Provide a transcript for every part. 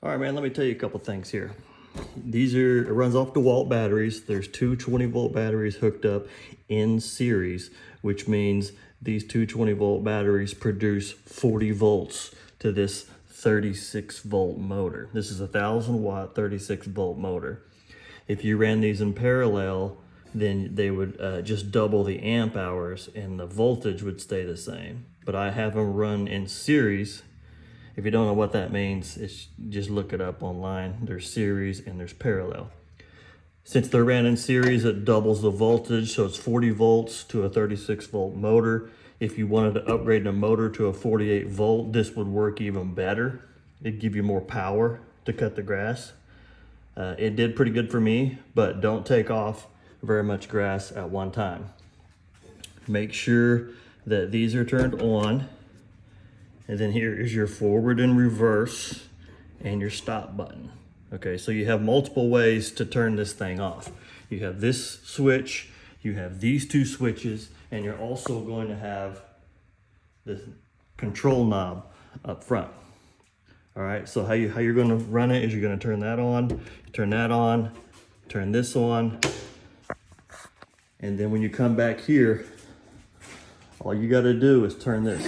All right, man, let me tell you a couple things here. It runs off DeWalt batteries. There's two 20-volt batteries hooked up in series, which means these two 20-volt batteries produce 40 volts to this 36-volt motor. This is a 1,000-watt, 36-volt motor. If you ran these in parallel, then they would just double the amp hours and the voltage would stay the same. But I have them run in series. If you don't know what that means, just look it up online. There's series and there's parallel. Since they're ran in series, it doubles the voltage, so it's 40 volts to a 36-volt motor. If you wanted to upgrade the motor to a 48-volt, this would work even better. It'd give you more power to cut the grass. It did pretty good for me, but don't take off very much grass at one time. Make sure that these are turned on. And then here is your forward and reverse and your stop button. Okay, so you have multiple ways to turn this thing off. You have this switch, you have these two switches, and you're also going to have this control knob up front. All right, so how you're gonna run it is you're gonna turn that on, turn this on, and then when you come back here, all you gotta do is turn this.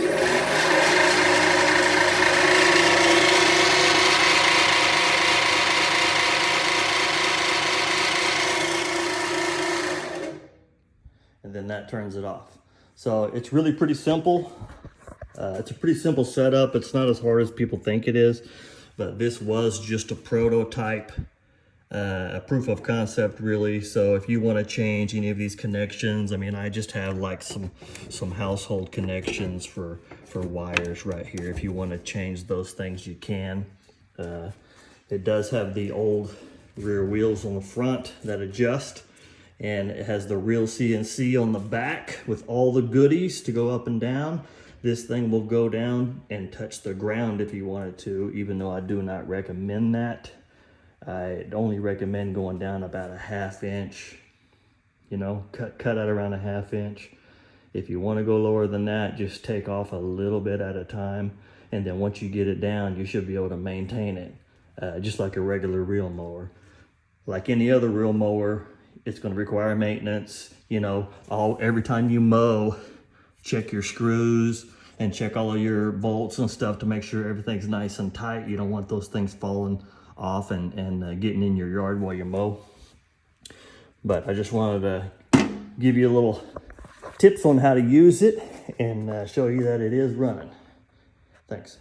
And then that turns it off. So it's really pretty simple. It's a pretty simple setup. It's not as hard as people think it is, but this was just a prototype, a proof of concept really. So if you want to change any of these connections, I mean, I just have like some household connections for wires right here. If you want to change those things, you can. It does have the old rear wheels on the front that adjust. And it has the real CNC on the back with all the goodies to go up and down. This thing will go down and touch the ground if you wanted to, even though I do not recommend that. I only recommend going down about a 1/2 inch, you know, cut out around a 1/2 inch. If you want to go lower than that, just take off a little bit at a time. And then once you get it down, you should be able to maintain it, just like a regular reel mower. Like any other reel mower, it's going to require maintenance. You know, every time you mow, check your screws and check all of your bolts and stuff to make sure everything's nice and tight. You don't want those things falling off and getting in your yard while you mow. But I just wanted to give you a little tips on how to use it and show you that it is running. Thanks.